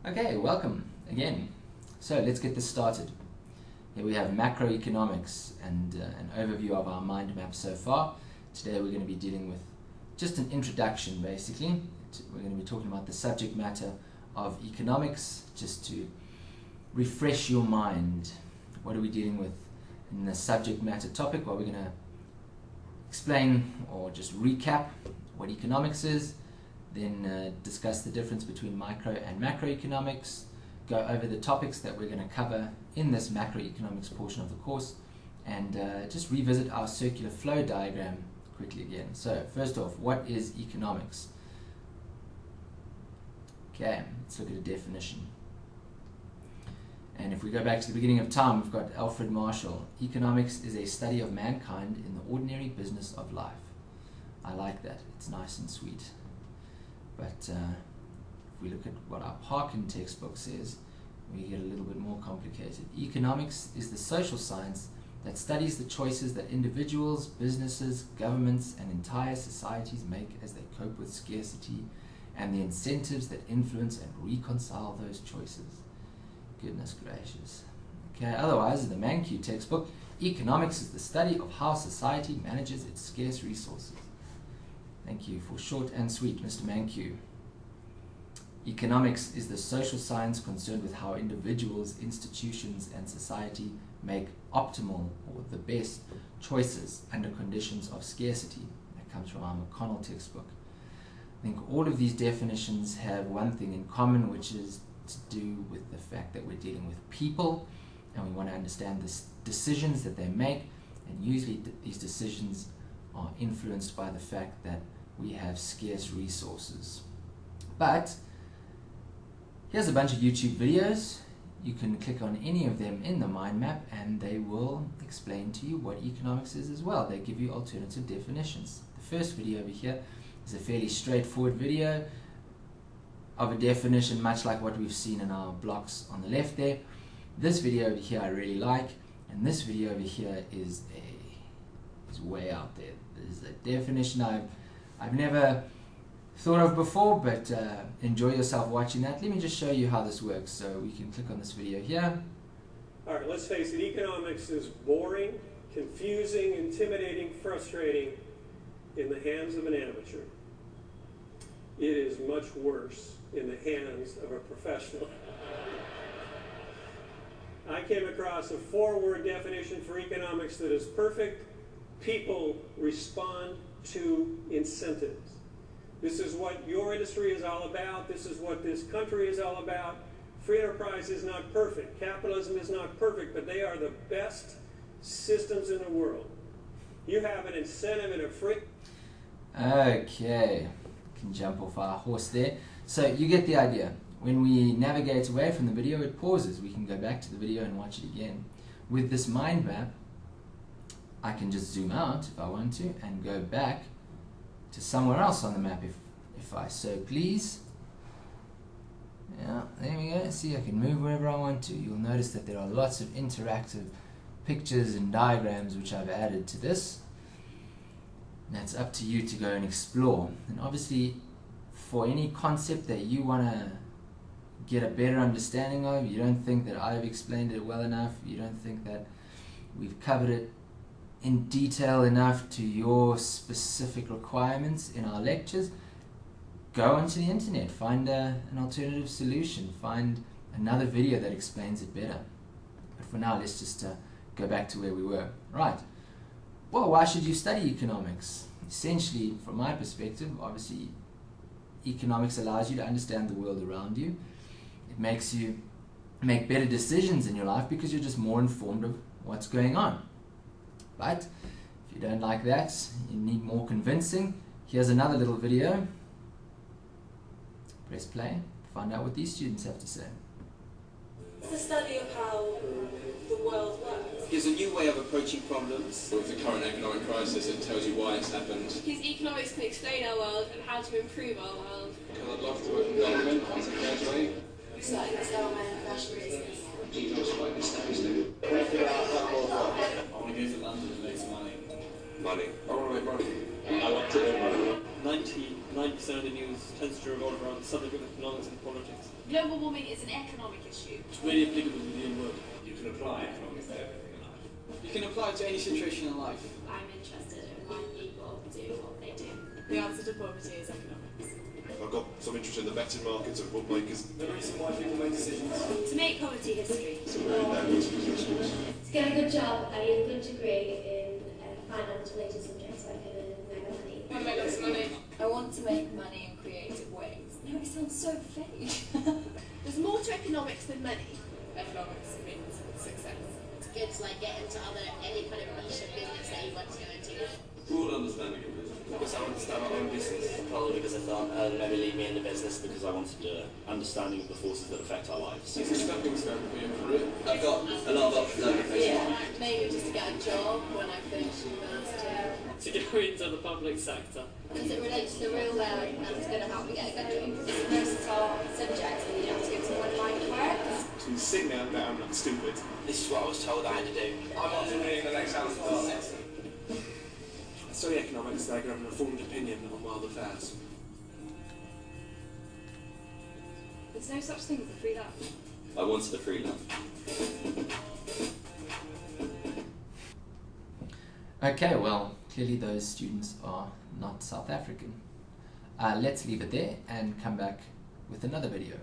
Okay, welcome again. So let's get this started. Here we have macroeconomics and an overview of our mind map so far. Today we're going to be dealing with just an introduction basically. We're going to be talking about the subject matter of economics just to refresh your mind. What are we dealing with in the subject matter topic? Well, we're going to explain or just recap what economics is, then discuss the difference between micro and macroeconomics, go over the topics that we're going to cover in this macroeconomics portion of the course, and just revisit our circular flow diagram quickly again. So first off, what is economics? Okay, let's look at a definition. And if we go back to the beginning of time, we've got Alfred Marshall. Economics is a study of mankind in the ordinary business of life. I like that. It's nice and sweet. But if we look at what our Parkin textbook says, we get a little bit more complicated. Economics is the social science that studies the choices that individuals, businesses, governments, and entire societies make as they cope with scarcity, and the incentives that influence and reconcile those choices. Goodness gracious. Okay, otherwise, in the Mankiw textbook, economics is the study of how society manages its scarce resources. Thank you for short and sweet, Mr. Mankiw. Economics is the social science concerned with how individuals, institutions, and society make optimal or the best choices under conditions of scarcity. That comes from our McConnell textbook. I think all of these definitions have one thing in common, which is to do with the fact that we're dealing with people and we want to understand the decisions that they make, and usually these decisions are influenced by the fact that we have scarce resources. But here's a bunch of YouTube videos. You can click on any of them in the mind map and they will explain to you what economics is as well. They give you alternative definitions. The first video over here is a fairly straightforward video of a definition, much like what we've seen in our blocks on the left there. This video over here I really like, and this video over here is way out there. This is a definition I've never thought of before, but enjoy yourself watching that. Let me just show you how this works. So we can click on this video here. All right, let's face it, economics is boring, confusing, intimidating, frustrating in the hands of an amateur. It is much worse in the hands of a professional. I came across a 4-word definition for economics that is perfect. People respond to incentives. This is what your industry is all about. This is what this country is all about. Free enterprise is not perfect. Capitalism is not perfect, but they are the best systems in the world. You have an incentive in a free... Okay, can jump off our horse there. So you get the idea. When we navigate away from the video, it pauses. We can go back to the video and watch it again. With this mind map, I can just zoom out if I want to and go back to somewhere else on the map if I so please. Yeah, there we go. See, I can move wherever I want to. You'll notice that there are lots of interactive pictures and diagrams which I've added to this. And that's up to you to go and explore. And obviously, for any concept that you want to get a better understanding of, you don't think that I've explained it well enough, you don't think that we've covered it in detail enough to your specific requirements in our lectures, go onto the internet, find an alternative solution, find another video that explains it better. But for now, let's just go back to where we were. Right. Well, why should you study economics? Essentially, from my perspective, obviously, economics allows you to understand the world around you. It makes you make better decisions in your life because you're just more informed of what's going on. But if you don't like that, you need more convincing. Here's another little video. Press play, find out what these students have to say. It's the study of how the world works. Gives a new way of approaching problems. With the current economic crisis, it tells you why it's happened. Because economics can explain our world and how to improve our world. Because I'd love to work in government as a graduate. Starting to sell my own fashion business. Economics like this studies do. I want to go to London and make some money. Money. I want to make money. I want to earn money. 99% of the news tends to revolve around the subject of economics and politics. Global warming is an economic issue. It's really applicable to the real world. You can apply economics to everything in life. You can apply it to any situation in life. I'm interested in why people do what they do. The answer to poverty is economics. I've got some interest in the betting markets and bookmakers. The reason why people make decisions. To make poverty history. To really learn what's useful. To get a good job, I need a good degree in finance-related subjects so I can make money. I want to make lots of money. I want to make money in creative ways. No, it sounds so fake. There's more to economics than money. Economics means success. It's good to like get into any kind of niche of business that you want to go into. Broad understanding of business. Because I want to start my own business. Probably because I thought maybe leave me in the business because I wanted understanding of the forces that affect our lives. It's a stepping stone for your career. I've got a lot of options over Facebook. Yeah, maybe just to get a job when I finish university. To go into the public sector. Does it relate to the real world and it's going to help me get a good job? It's a versatile subject and you don't have to go to one line for it. To signal that I'm not stupid. This is what I was told I had to do. I'm not doing the next house class. I study economics so I can have an informed opinion on world affairs. There's no such thing as a free lunch. I wanted a free lunch. Okay, well, clearly those students are not South African. Let's leave it there and come back with another video.